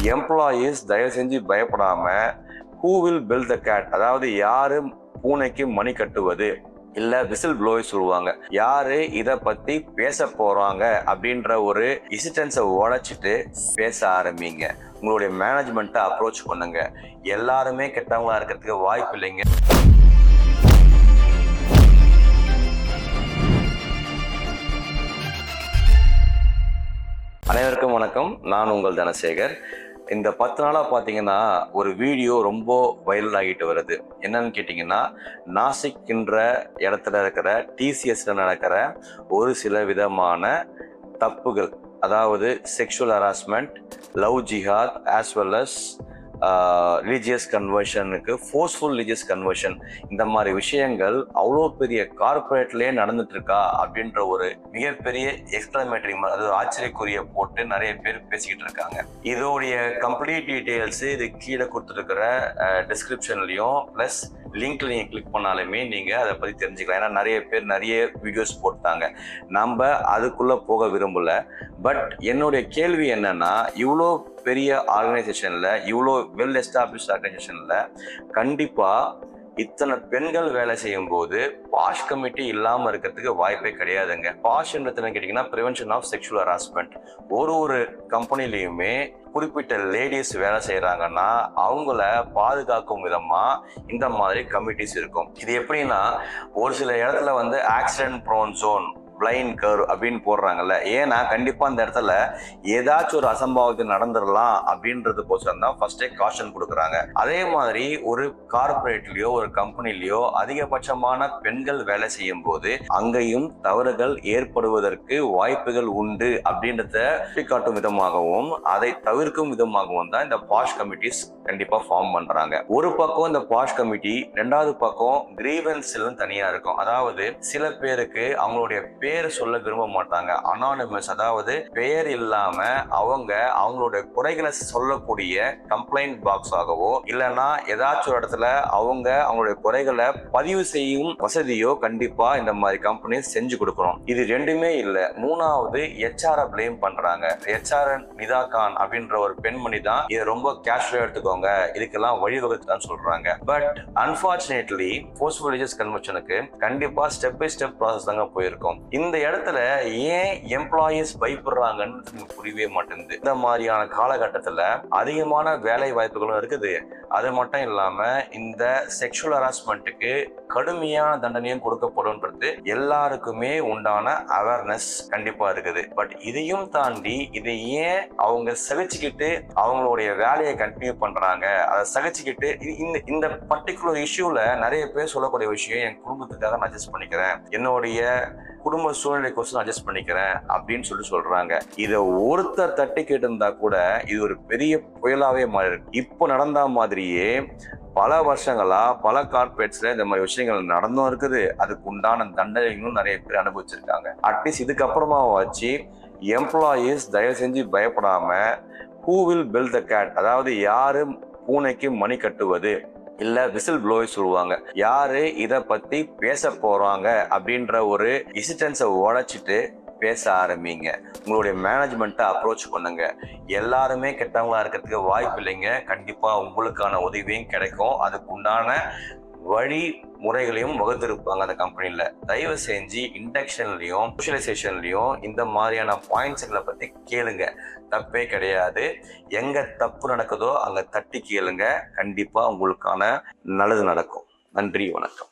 Employees தயவு செஞ்சு பயப்படாம who will bell the cat, அதாவது யாரு பூனைக்கு மணி கட்டுவது, இல்ல விசில் ப்ளோயர் சொல்லுவாங்க, யாரு இத பத்தி பேச போறாங்க அப்படின்ற ஒரு ஹெசிடன்ஸை உடைச்சிட்டு பேச ஆரம்பிங்க. உங்களுடைய மேனேஜ்மெண்ட்டை அப்ரோச் பண்ணுங்க. எல்லாருமே கெட்டவங்களா இருக்கிறதுக்கு வாய்ப்பு இல்லைங்க. அனைவருக்கும் வணக்கம். நான் உங்கள் தனசேகர். இந்த 10 நாளா பார்த்தீங்கன்னா ஒரு வீடியோ ரொம்ப வைரல் ஆகிட்டு வருது. என்னன்னு கேட்டிங்கன்னா, நாசிக்ன்ற இடத்துல இருக்கிற டிசிஎஸ்ல நடக்கிற ஒரு சில விதமான தப்புகள், அதாவது செக்ஷுவல் ஹராஸ்மெண்ட், லவ் ஜிஹாத், ஆஸ் வெல் அஸ் ரிலீஜியஸ் கன்வர்ஷனுக்கு, ஃபோர்ஸ்ஃபுல் ரிலீஜியஸ் கன்வர்ஷன், இந்த மாதிரி விஷயங்கள் அவ்வளோ பெரிய கார்பரேட்லேயே நடந்துட்டு இருக்கா அப்படின்ற ஒரு மிகப்பெரிய எக்ஸ்பிளமேட்டரி, அதாவது ஆச்சரியக்குரிய போட்டு நிறைய பேர் பேசிக்கிட்டு இருக்காங்க. இதோடைய கம்ப்ளீட் டீட்டெயில்ஸ் இது கீழே கொடுத்துருக்கிற டிஸ்கிரிப்ஷன்லையும் ப்ளஸ் லிங்க்ல நீங்க கிளிக் பண்ணாலுமே நீங்க அதை பத்தி தெரிஞ்சுக்கலாம். ஏன்னா நிறைய பேர் நிறைய வீடியோஸ் போட்டாங்க. நம்ம அதுக்குள்ள போக விரும்பல. பட் என்னுடைய கேள்வி என்னன்னா, இவ்வளோ பெரிய ஆர்கனைசேஷன்ல, இவ்வளோ வெல் எஸ்டாப்ளிஷ்ட் ஆர்கனைசேஷன்ல கண்டிப்பா இத்தனை பெண்கள் வேலை செய்யும் போது பாஷ் கமிட்டி இல்லாம இருக்கிறதுக்கு வாய்ப்பே கிடையாதுங்க. பாஷ்ன்றதுன்னு கேட்டீங்கன்னா பிரிவென்ஷன் ஆஃப் செக்ஷுவல் ஹராஸ்மெண்ட். ஒரு கம்பெனிலையுமே குறிப்பிட்ட லேடிஸ் வேலை செய்யறாங்கன்னா அவங்கள பாதுகாக்கும் விதமா இந்த மாதிரி கமிட்டிஸ் இருக்கும். இது எப்படின்னா, ஒரு சில இடத்துல accident prone zone, blind curve அப்படின்னு போடுறாங்கல்ல. ஏன்னா கண்டிப்பா அந்த இடத்துல ஏதாச்சும் ஒரு அசம்பாவிதம் நடந்துடலாம் அப்படின்றதுக்கோசரம் தான் ஃபர்ஸ்டே காஷன் கொடுக்குறாங்க. அதே மாதிரி ஒரு கார்பரேட்லயோ ஒரு கம்பெனிலயோ அதிகபட்சமான பெண்கள் வேலை செய்யும் போது அங்கேயும் தவறுகள் ஏற்படுவதற்கு வாய்ப்புகள் உண்டு அப்படின்றத காட்டும் விதமாகவும் அதை தவிர்க்கும் விதமாகவும் தான் இந்த பாஷ் கமிட்டிஸ் கண்டிப்பா ஃபார்ம் பண்றாங்க. ஒரு பக்கம் இந்த பாஷ் கமிட்டி, ரெண்டாவது பக்கம் கிரீவன்ஸ் தனியா இருக்கும். அதாவது சில பேருக்கு அவங்களுடைய பேரை சொல்ல விரும்ப மாட்டாங்க, அனானிமஸ், அதாவது பெயர் இல்லாம அவங்களுடைய குறைகளை சொல்லக்கூடிய கம்ப்ளைண்ட் பாக்ஸ் ஆகவோ இல்லைன்னா ஏதாச்சும் ஒரு இடத்துல அவங்களுடைய குறைகளை பதிவு செய்யும் வசதியோ கண்டிப்பா இந்த மாதிரி கம்பெனி செஞ்சு கொடுக்கணும். இது ரெண்டுமே இல்ல. மூணாவது HR பிளேம் பண்றாங்க. HR நிதா கான் அப்படின்ற ஒரு பெண்மணி தான் இதை ரொம்ப கேஷுவலா எடுத்துக்கோங்க, இதுக்கெல்லாம் வழிவகுத்துதான் சொல்றாங்க. பட் அன்பார்ச்சுனேட்லி ஃபோர்ஸ்ஃபுல் ரிலீஜியஸ் கன்வர்ஷனுக்கு கண்டிப்பா ஸ்டெப் பை ஸ்டெப் ப்ராசஸ் தாங்க போயிருக்கும். இந்த இடத்துல ஏன் எம்ப்ளாயீஸ் பயப்படுறாங்கன்னு புரியவே மாட்டேங்குது. இந்த மாதிரியான காலகட்டத்துல அதிகமான வேலை வாய்ப்புகளும் இருக்குது. அது மட்டும் இல்லாம இந்த செக்ஷுவல் ஹராஸ்மெண்ட்டுக்கு கடுமையான தண்டனையும் கொடுக்கப்படும்ன்றது எல்லாருக்குமே உண்டான அவேர்னஸ் கண்டிப்பா இருக்குது. பட் இதையும் தாண்டி இதை ஏன் அவங்க சகிச்சுக்கிட்டு அவங்களுடைய வேலையை கண்டினியூ பண்றாங்க? அதை சகிச்சுக்கிட்டு இந்த பர்டிகுலர் இஷ்யூல நிறைய பேர் சொல்லக்கூடிய விஷயம், என் குடும்பத்துக்காக நான் அட்ஜஸ்ட் பண்ணிக்கிறேன், என்னுடைய குடும்ப சூழ்நிலைக்கோசம் அட்ஜஸ்ட் பண்ணிக்கிறேன் அப்படின்னு சொல்றாங்க. இதை ஒருத்தர் தட்டி கேட்டு இருந்தா கூட இது ஒரு பெரிய புயலாவே மாறி இருக்கு. இப்போ நடந்த மாதிரியே பல வருஷங்களா பல கார்பரேட்ஸ்ல இந்த மாதிரி விஷயங்கள் நடந்தும் இருக்குது. அதுக்கு உண்டான தண்டனைகளும் நிறைய பேர் அனுபவிச்சிருக்காங்க. அட்லீஸ்ட் இதுக்கப்புறமா வச்சு எம்ப்ளாயீஸ் தயவு செஞ்சு பயப்படாம who will bell the cat, அதாவது யாரு பூனைக்கு மணி கட்டுவது, இல்ல விசில் ப்ளோயர் சொல்லுவாங்க, யாரு இத பத்தி பேச போறாங்க அப்படின்ற ஒரு ஹெசிடன்ஸை உடைச்சிட்டு பேச ஆரம்பிங்க. உங்களுடைய மேனேஜ்மெண்ட்டை அப்ரோச் பண்ணுங்க. எல்லாருமே கெட்டவங்களா இருக்கிறதுக்கு வாய்ப்பு இல்லைங்க. கண்டிப்பா உங்களுக்கான உதவியும் கிடைக்கும். அதுக்கு உண்டான வழி முறைகளையும் வகுத்திருப்பாங்க அந்த கம்பெனில. தயவு செஞ்சு இண்டக்ஷன்லயும் சோஷியலைசேஷன்லயும் இந்த மாதிரியான பாயிண்ட்ஸ்களை பத்தி கேளுங்க. தப்பே கிடையாது. எங்க தப்பு நடக்குதோ அங்க தட்டி கேளுங்க. கண்டிப்பா உங்களுக்கான நல்லது நடக்கும். நன்றி, வணக்கம்.